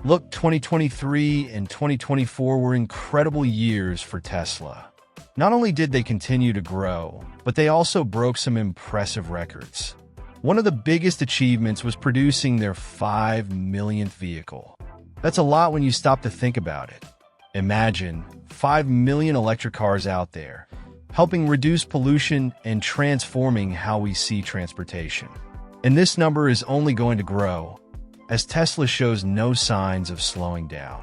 Look, 2023 and 2024 were incredible years for Tesla. Not only did they continue to grow, but they also broke some impressive records. One of the biggest achievements was producing their 5 millionth vehicle. That's a lot when you stop to think about it. Imagine 5 million electric cars out there, helping reduce pollution and transforming how we see transportation. And this number is only going to grow, as Tesla shows no signs of slowing down.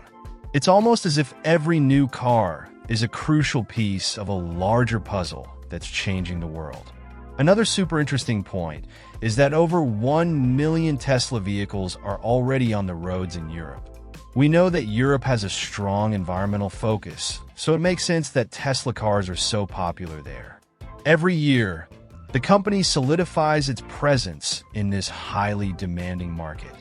It's almost as if every new car is a crucial piece of a larger puzzle that's changing the world. Another super interesting point is that over 1 million Tesla vehicles are already on the roads in Europe. We know that Europe has a strong environmental focus, so it makes sense that Tesla cars are so popular there. Every year, the company solidifies its presence in this highly demanding market.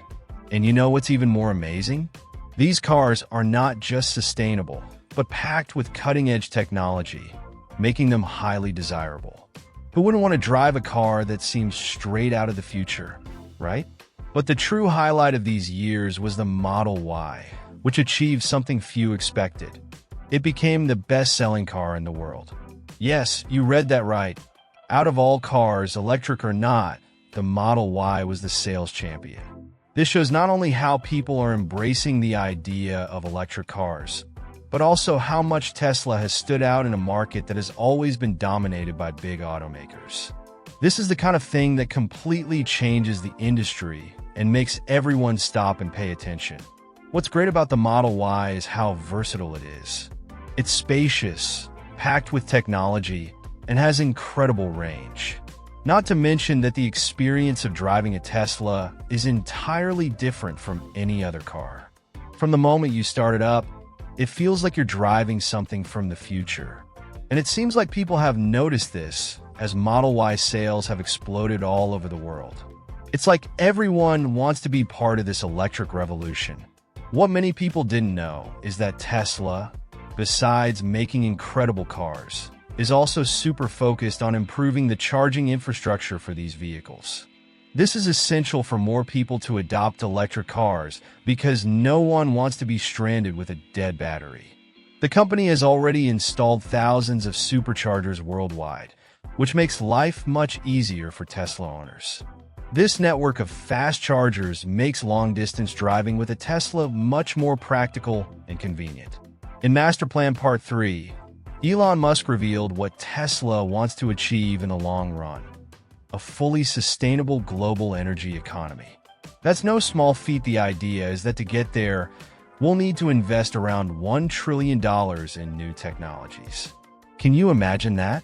And you know what's even more amazing? These cars are not just sustainable, but packed with cutting-edge technology, making them highly desirable. Who wouldn't want to drive a car that seems straight out of the future, right? But the true highlight of these years was the Model Y, which achieved something few expected. It became the best-selling car in the world. Yes, you read that right. Out of all cars, electric or not, the Model Y was the sales champion. This shows not only how people are embracing the idea of electric cars, but also how much Tesla has stood out in a market that has always been dominated by big automakers. This is the kind of thing that completely changes the industry and makes everyone stop and pay attention. What's great about the Model Y is how versatile it is. It's spacious, packed with technology, and has incredible range. Not to mention that the experience of driving a Tesla is entirely different from any other car. From the moment you start it up, it feels like you're driving something from the future. And it seems like people have noticed this as Model Y sales have exploded all over the world. It's like everyone wants to be part of this electric revolution. What many people didn't know is that Tesla, besides making incredible cars, is also super focused on improving the charging infrastructure for these vehicles. This is essential for more people to adopt electric cars because no one wants to be stranded with a dead battery. The company has already installed thousands of Superchargers worldwide, which makes life much easier for Tesla owners. This network of fast chargers makes long-distance driving with a Tesla much more practical and convenient. In Master Plan Part 3, Elon Musk revealed what Tesla wants to achieve in the long run: a fully sustainable global energy economy. That's no small feat. The idea is that to get there, we'll need to invest around $1 trillion in new technologies. Can you imagine that?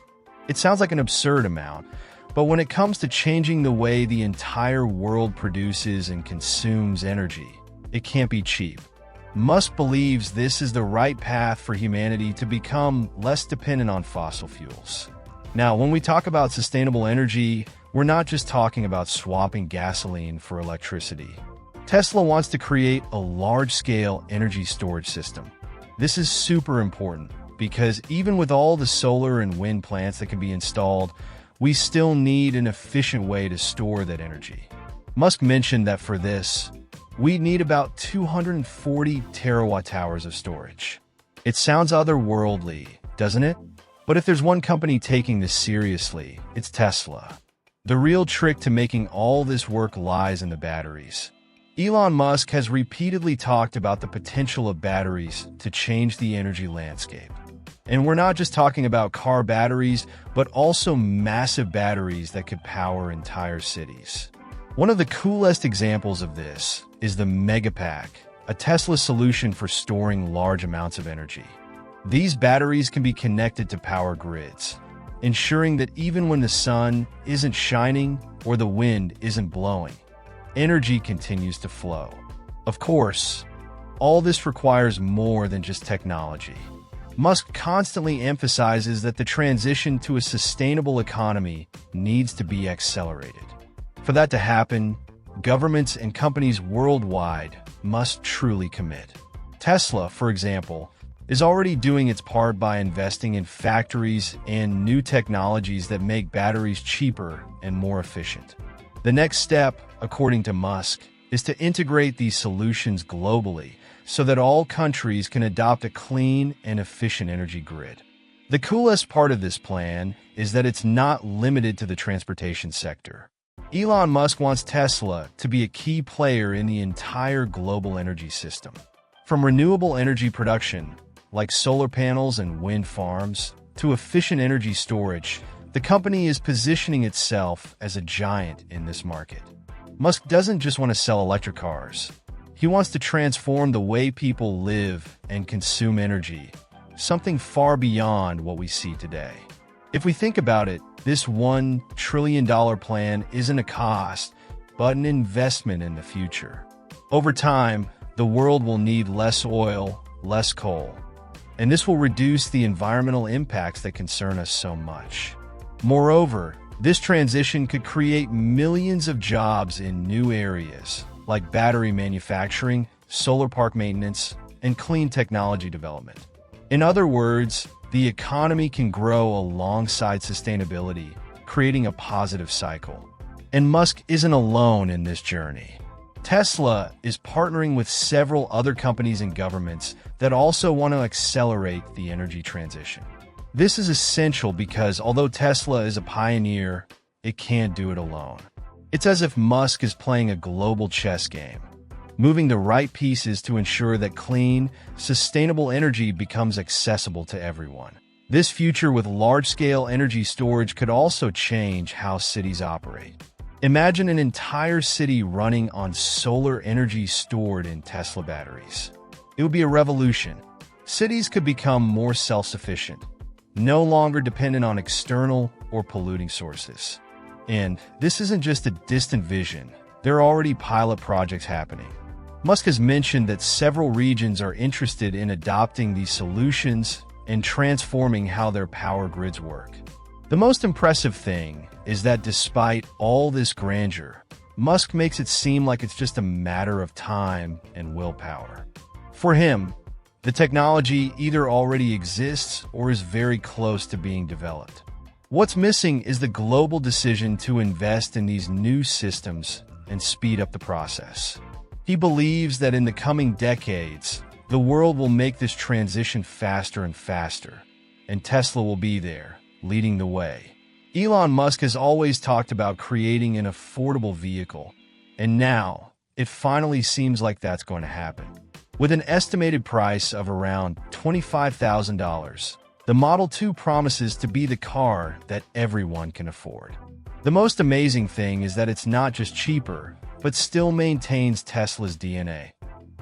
It sounds like an absurd amount, but when it comes to changing the way the entire world produces and consumes energy, it can't be cheap. Musk believes this is the right path for humanity to become less dependent on fossil fuels. Now, when we talk about sustainable energy, we're not just talking about swapping gasoline for electricity. Tesla wants to create a large-scale energy storage system. This is super important because even with all the solar and wind plants that can be installed, we still need an efficient way to store that energy. Musk mentioned that for this, we need about 240 terawatt-hours of storage. It sounds otherworldly, doesn't it? But if there's one company taking this seriously, it's Tesla. The real trick to making all this work lies in the batteries. Elon Musk has repeatedly talked about the potential of batteries to change the energy landscape. And we're not just talking about car batteries, but also massive batteries that could power entire cities. One of the coolest examples of this is the Megapack, a Tesla solution for storing large amounts of energy. These batteries can be connected to power grids, ensuring that even when the sun isn't shining or the wind isn't blowing, energy continues to flow. Of course, all this requires more than just technology. Musk constantly emphasizes that the transition to a sustainable economy needs to be accelerated. For that to happen, governments and companies worldwide must truly commit. Tesla, for example, is already doing its part by investing in factories and new technologies that make batteries cheaper and more efficient. The next step, according to Musk, is to integrate these solutions globally so that all countries can adopt a clean and efficient energy grid. The coolest part of this plan is that it's not limited to the transportation sector. Elon Musk wants Tesla to be a key player in the entire global energy system. From renewable energy production, like solar panels and wind farms, to efficient energy storage, the company is positioning itself as a giant in this market. Musk doesn't just want to sell electric cars. He wants to transform the way people live and consume energy, something far beyond what we see today. If we think about it, this $1 trillion plan isn't a cost, but an investment in the future. Over time, the world will need less oil, less coal, and this will reduce the environmental impacts that concern us so much. Moreover, this transition could create millions of jobs in new areas, like battery manufacturing, solar park maintenance, and clean technology development. In other words, the economy can grow alongside sustainability, creating a positive cycle. And Musk isn't alone in this journey. Tesla is partnering with several other companies and governments that also want to accelerate the energy transition. This is essential because although Tesla is a pioneer, it can't do it alone. It's as if Musk is playing a global chess game, moving the right pieces to ensure that clean, sustainable energy becomes accessible to everyone. This future with large-scale energy storage could also change how cities operate. Imagine an entire city running on solar energy stored in Tesla batteries. It would be a revolution. Cities could become more self-sufficient, no longer dependent on external or polluting sources. And this isn't just a distant vision. There are already pilot projects happening. Musk has mentioned that several regions are interested in adopting these solutions and transforming how their power grids work. The most impressive thing is that despite all this grandeur, Musk makes it seem like it's just a matter of time and willpower. For him, the technology either already exists or is very close to being developed. What's missing is the global decision to invest in these new systems and speed up the process. He believes that in the coming decades, the world will make this transition faster and faster, and Tesla will be there, leading the way. Elon Musk has always talked about creating an affordable vehicle, and now it finally seems like that's going to happen. With an estimated price of around $25,000, the Model 2 promises to be the car that everyone can afford. The most amazing thing is that it's not just cheaper, but still maintains Tesla's DNA.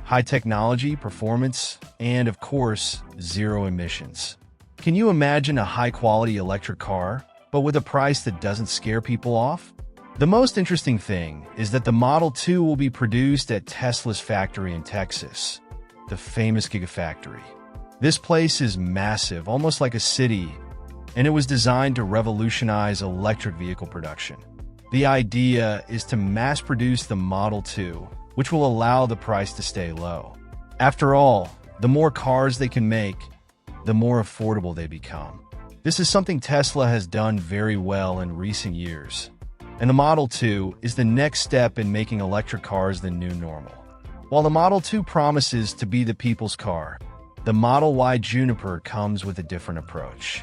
High technology, performance, and of course, zero emissions. Can you imagine a high-quality electric car, but with a price that doesn't scare people off? The most interesting thing is that the Model 2 will be produced at Tesla's factory in Texas, the famous Gigafactory. This place is massive, almost like a city, and it was designed to revolutionize electric vehicle production. The idea is to mass-produce the Model 2, which will allow the price to stay low. After all, the more cars they can make, the more affordable they become. This is something Tesla has done very well in recent years, and the Model 2 is the next step in making electric cars the new normal. While the Model 2 promises to be the people's car, the Model Y Juniper comes with a different approach.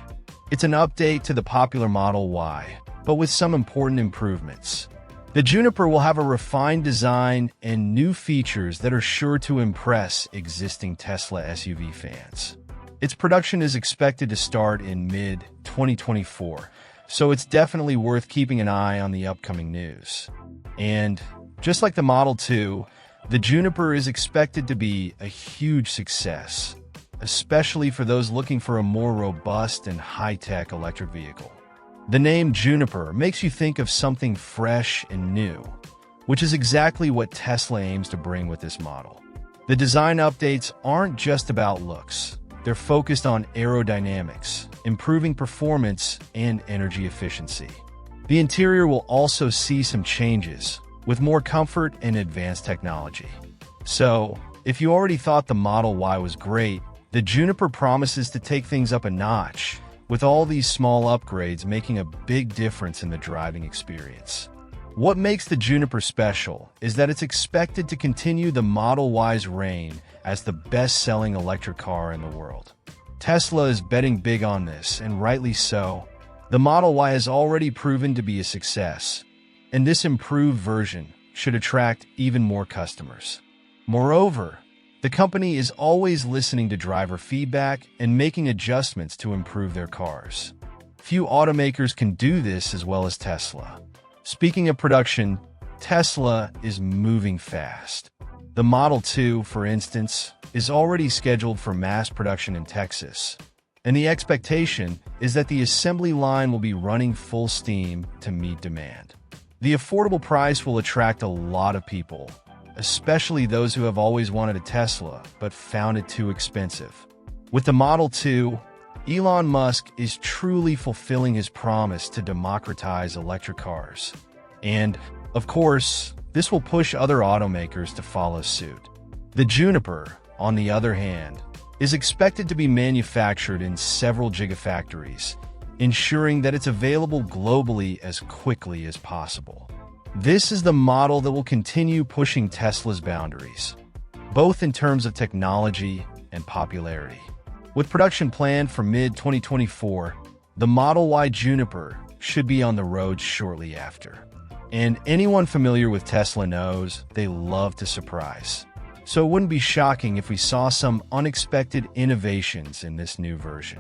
It's an update to the popular Model Y, but with some important improvements. The Juniper will have a refined design and new features that are sure to impress existing Tesla SUV fans. Its production is expected to start in mid-2024, so it's definitely worth keeping an eye on the upcoming news. And just like the Model 2, the Juniper is expected to be a huge success, especially for those looking for a more robust and high-tech electric vehicle. The name Juniper makes you think of something fresh and new, which is exactly what Tesla aims to bring with this model. The design updates aren't just about looks. They're focused on aerodynamics, improving performance, and energy efficiency. The interior will also see some changes, with more comfort and advanced technology. So, if you already thought the Model Y was great, the Juniper promises to take things up a notch, with all these small upgrades making a big difference in the driving experience. What makes the Juniper special is that it's expected to continue the Model Y's reign as the best-selling electric car in the world. Tesla is betting big on this, and rightly so. The Model Y has already proven to be a success, and this improved version should attract even more customers. Moreover, the company is always listening to driver feedback and making adjustments to improve their cars. Few automakers can do this as well as Tesla. Speaking of production, Tesla is moving fast. The Model 2, for instance, is already scheduled for mass production in Texas, and the expectation is that the assembly line will be running full steam to meet demand. The affordable price will attract a lot of people, especially those who have always wanted a Tesla but found it too expensive. With the Model 2, Elon Musk is truly fulfilling his promise to democratize electric cars. And, of course, this will push other automakers to follow suit. The Juniper, on the other hand, is expected to be manufactured in several gigafactories, ensuring that it's available globally as quickly as possible. This is the model that will continue pushing Tesla's boundaries, both in terms of technology and popularity. With production planned for mid-2024, the Model Y Juniper should be on the road shortly after. And anyone familiar with Tesla knows they love to surprise. So it wouldn't be shocking if we saw some unexpected innovations in this new version.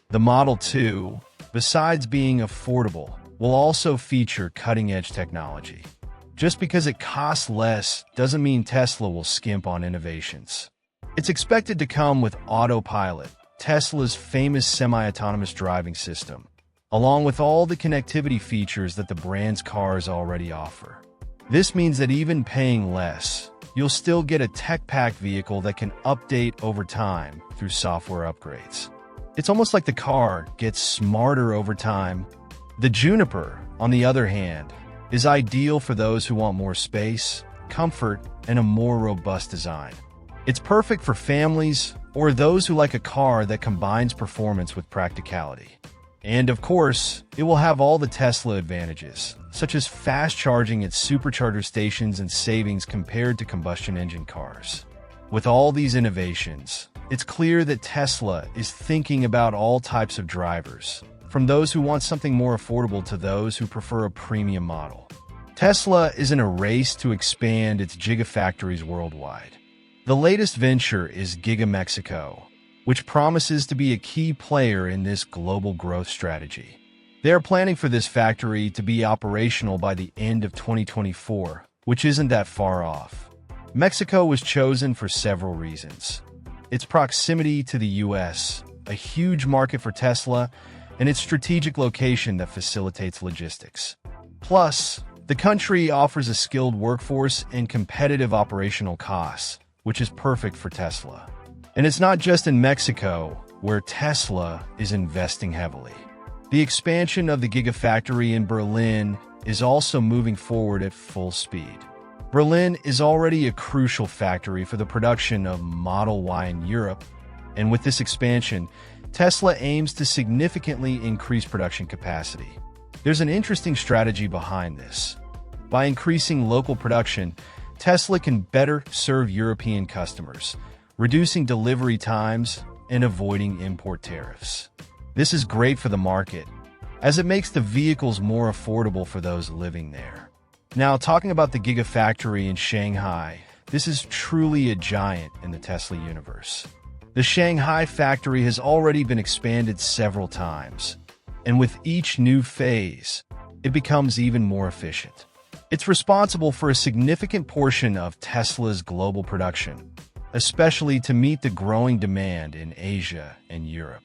The Model 2, besides being affordable, will also feature cutting-edge technology. Just because it costs less doesn't mean Tesla will skimp on innovations. It's expected to come with Autopilot, Tesla's famous semi-autonomous driving system, along with all the connectivity features that the brand's cars already offer. This means that even paying less, you'll still get a tech-packed vehicle that can update over time through software upgrades. It's almost like the car gets smarter over time. The Juniper, on the other hand, is ideal for those who want more space, comfort, and a more robust design. It's perfect for families or those who like a car that combines performance with practicality. And of course, it will have all the Tesla advantages, such as fast charging at Supercharger stations and savings compared to combustion engine cars. With all these innovations, it's clear that Tesla is thinking about all types of drivers, from those who want something more affordable to those who prefer a premium model. Tesla is in a race to expand its gigafactories worldwide. The latest venture is Giga Mexico, which promises to be a key player in this global growth strategy. They are planning for this factory to be operational by the end of 2024, which isn't that far off. Mexico was chosen for several reasons. Its proximity to the US, a huge market for Tesla, and its strategic location that facilitates logistics. Plus, the country offers a skilled workforce and competitive operational costs, which is perfect for Tesla. And it's not just in Mexico, where Tesla is investing heavily. The expansion of the Gigafactory in Berlin is also moving forward at full speed. Berlin is already a crucial factory for the production of Model Y in Europe, and with this expansion, Tesla aims to significantly increase production capacity. There's an interesting strategy behind this. By increasing local production, Tesla can better serve European customers, reducing delivery times and avoiding import tariffs. This is great for the market, as it makes the vehicles more affordable for those living there. Now, talking about the Gigafactory in Shanghai, this is truly a giant in the Tesla universe. The Shanghai factory has already been expanded several times, and with each new phase, it becomes even more efficient. It's responsible for a significant portion of Tesla's global production, especially to meet the growing demand in Asia and Europe.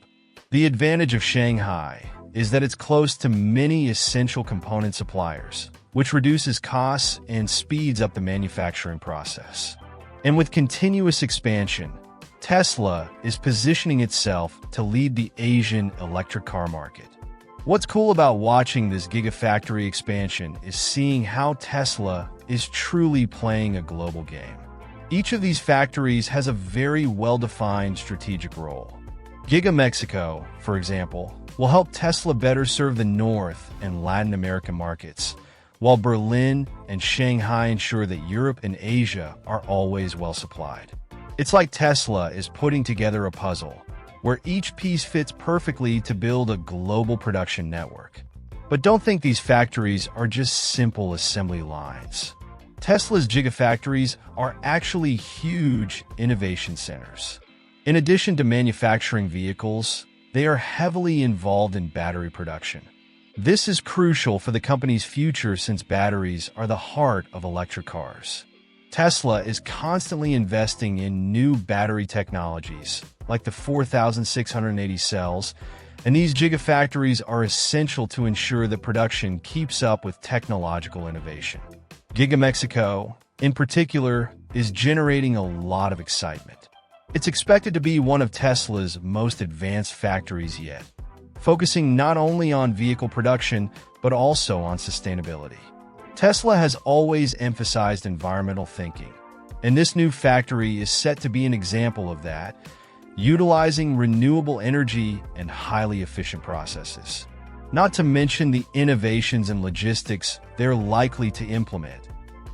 The advantage of Shanghai is that it's close to many essential component suppliers, which reduces costs and speeds up the manufacturing process. And with continuous expansion, Tesla is positioning itself to lead the Asian electric car market. What's cool about watching this Gigafactory expansion is seeing how Tesla is truly playing a global game. Each of these factories has a very well-defined strategic role. Giga Mexico, for example, will help Tesla better serve the North and Latin American markets, while Berlin and Shanghai ensure that Europe and Asia are always well supplied. It's like Tesla is putting together a puzzle, where each piece fits perfectly to build a global production network. But don't think these factories are just simple assembly lines. Tesla's gigafactories are actually huge innovation centers. In addition to manufacturing vehicles, they are heavily involved in battery production. This is crucial for the company's future since batteries are the heart of electric cars. Tesla is constantly investing in new battery technologies, like the 4,680 cells, and these gigafactories are essential to ensure that production keeps up with technological innovation. Giga Mexico, in particular, is generating a lot of excitement. It's expected to be one of Tesla's most advanced factories yet, focusing not only on vehicle production, but also on sustainability. Tesla has always emphasized environmental thinking, and this new factory is set to be an example of that, utilizing renewable energy and highly efficient processes. Not to mention the innovations in logistics they're likely to implement,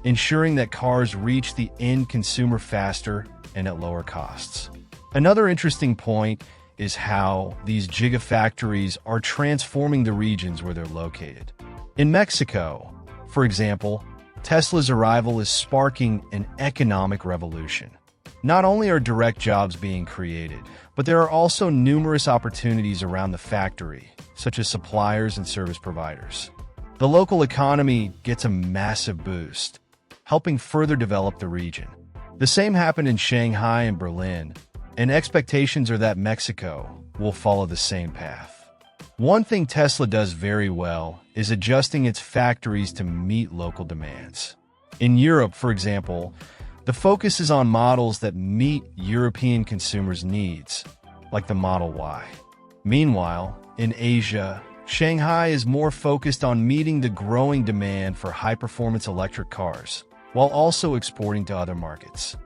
ensuring that cars reach the end consumer faster and at lower costs. Another interesting point is how these gigafactories are transforming the regions where they're located. In Mexico, for example, Tesla's arrival is sparking an economic revolution. Not only are direct jobs being created, but there are also numerous opportunities around the factory, such as suppliers and service providers. The local economy gets a massive boost, helping further develop the region. The same happened in Shanghai and Berlin, and expectations are that Mexico will follow the same path. One thing Tesla does very well is adjusting its factories to meet local demands. In Europe, for example, the focus is on models that meet European consumers' needs, like the Model Y. Meanwhile, in Asia, Shanghai is more focused on meeting the growing demand for high-performance electric cars, while also exporting to other markets.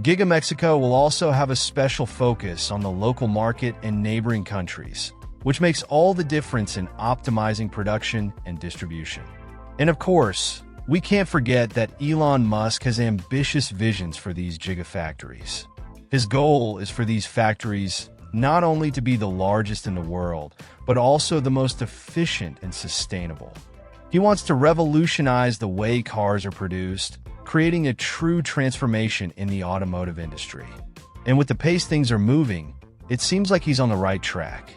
Giga Mexico will also have a special focus on the local market and neighboring countries, which makes all the difference in optimizing production and distribution. And of course, we can't forget that Elon Musk has ambitious visions for these gigafactories. His goal is for these factories not only to be the largest in the world, but also the most efficient and sustainable. He wants to revolutionize the way cars are produced, creating a true transformation in the automotive industry. And with the pace things are moving, it seems like he's on the right track.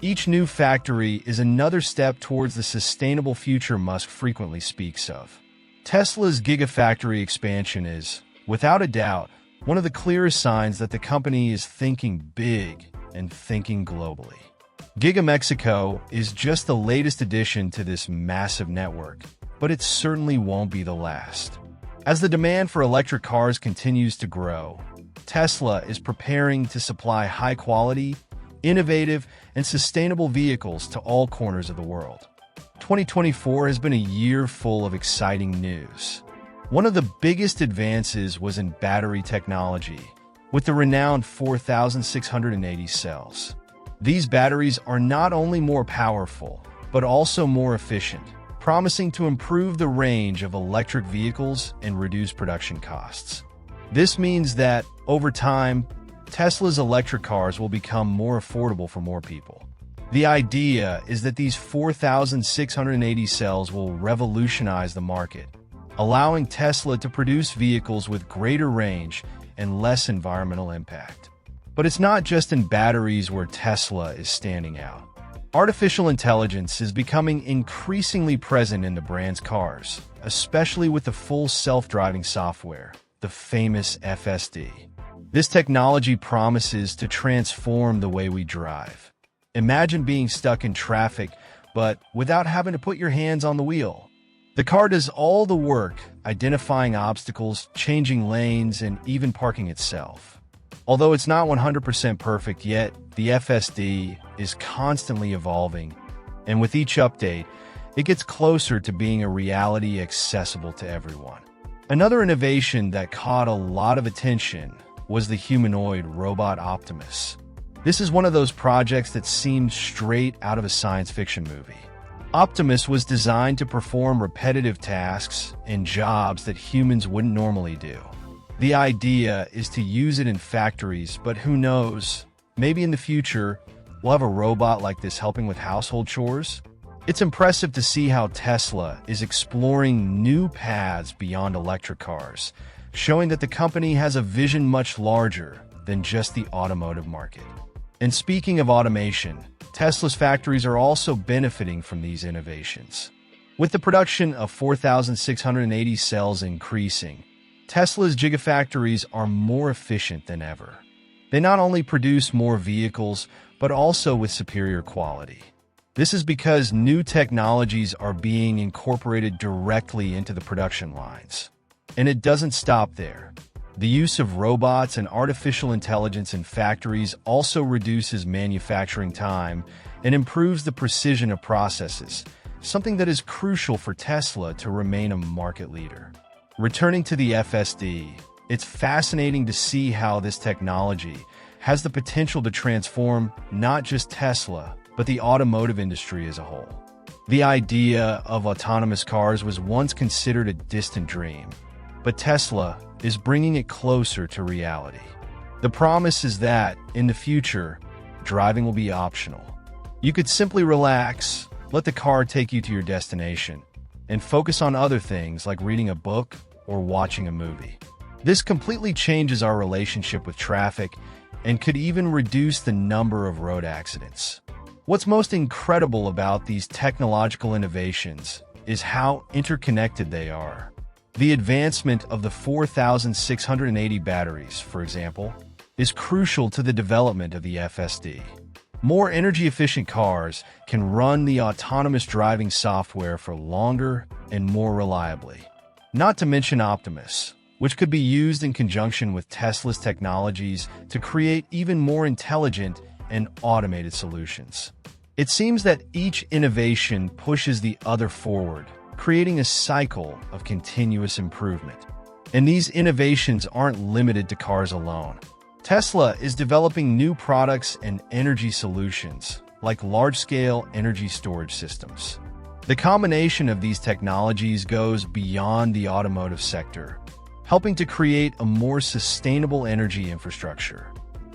Each new factory is another step towards the sustainable future Musk frequently speaks of. Tesla's Gigafactory expansion is, without a doubt, one of the clearest signs that the company is thinking big and thinking globally. Giga Mexico is just the latest addition to this massive network, but it certainly won't be the last. As the demand for electric cars continues to grow, Tesla is preparing to supply high-quality, innovative, and sustainable vehicles to all corners of the world. 2024 has been a year full of exciting news. One of the biggest advances was in battery technology, with the renowned 4,680 cells. These batteries are not only more powerful, but also more efficient, promising to improve the range of electric vehicles and reduce production costs. This means that, over time, Tesla's electric cars will become more affordable for more people. The idea is that these 4,680 cells will revolutionize the market, allowing Tesla to produce vehicles with greater range and less environmental impact. But it's not just in batteries where Tesla is standing out. Artificial intelligence is becoming increasingly present in the brand's cars, especially with the full self-driving software, the famous FSD. This technology promises to transform the way we drive. Imagine being stuck in traffic, but without having to put your hands on the wheel. The car does all the work, identifying obstacles, changing lanes, and even parking itself. Although it's not 100% perfect yet, the FSD is constantly evolving, and with each update, it gets closer to being a reality accessible to everyone. Another innovation that caught a lot of attention was the humanoid robot Optimus. This is one of those projects that seems straight out of a science fiction movie. Optimus was designed to perform repetitive tasks and jobs that humans wouldn't normally do. The idea is to use it in factories, but who knows? Maybe in the future, we'll have a robot like this helping with household chores? It's impressive to see how Tesla is exploring new paths beyond electric cars, showing that the company has a vision much larger than just the automotive market. And speaking of automation, Tesla's factories are also benefiting from these innovations. With the production of 4,680 cells increasing, Tesla's gigafactories are more efficient than ever. They not only produce more vehicles, but also with superior quality. This is because new technologies are being incorporated directly into the production lines. And it doesn't stop there. The use of robots and artificial intelligence in factories also reduces manufacturing time and improves the precision of processes, something that is crucial for Tesla to remain a market leader. Returning to the FSD, it's fascinating to see how this technology has the potential to transform not just Tesla, but the automotive industry as a whole. The idea of autonomous cars was once considered a distant dream, but Tesla is bringing it closer to reality. The promise is that, in the future, driving will be optional. You could simply relax, let the car take you to your destination, and focus on other things like reading a book or watching a movie. This completely changes our relationship with traffic and could even reduce the number of road accidents. What's most incredible about these technological innovations is how interconnected they are. The advancement of the 4,680 batteries, for example, is crucial to the development of the FSD. More energy-efficient cars can run the autonomous driving software for longer and more reliably. Not to mention Optimus, which could be used in conjunction with Tesla's technologies to create even more intelligent and automated solutions. It seems that each innovation pushes the other forward, creating a cycle of continuous improvement. And these innovations aren't limited to cars alone. Tesla is developing new products and energy solutions, like large-scale energy storage systems. The combination of these technologies goes beyond the automotive sector, helping to create a more sustainable energy infrastructure.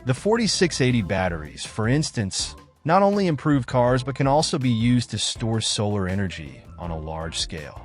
The 4680 batteries, for instance, not only improve cars but can also be used to store solar energy on a large scale.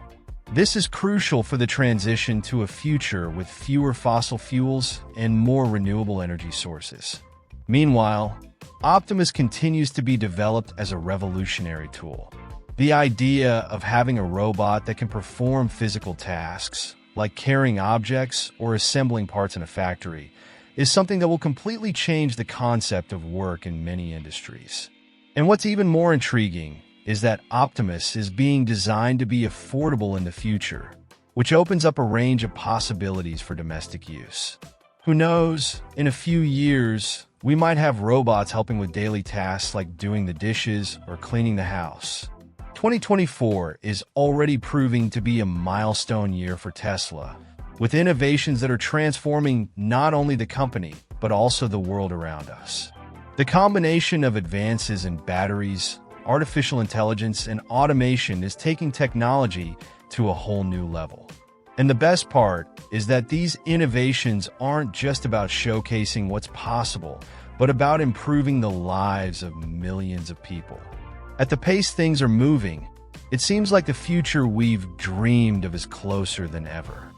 This is crucial for the transition to a future with fewer fossil fuels and more renewable energy sources. Meanwhile, Optimus continues to be developed as a revolutionary tool. The idea of having a robot that can perform physical tasks, like carrying objects or assembling parts in a factory, is something that will completely change the concept of work in many industries. And what's even more intriguing is that Optimus is being designed to be affordable in the future, which opens up a range of possibilities for domestic use. Who knows, in a few years, we might have robots helping with daily tasks like doing the dishes or cleaning the house. 2024 is already proving to be a milestone year for Tesla, with innovations that are transforming not only the company, but also the world around us. The combination of advances in batteries, artificial intelligence, and automation is taking technology to a whole new level. And the best part is that these innovations aren't just about showcasing what's possible, but about improving the lives of millions of people. At the pace things are moving, it seems like the future we've dreamed of is closer than ever.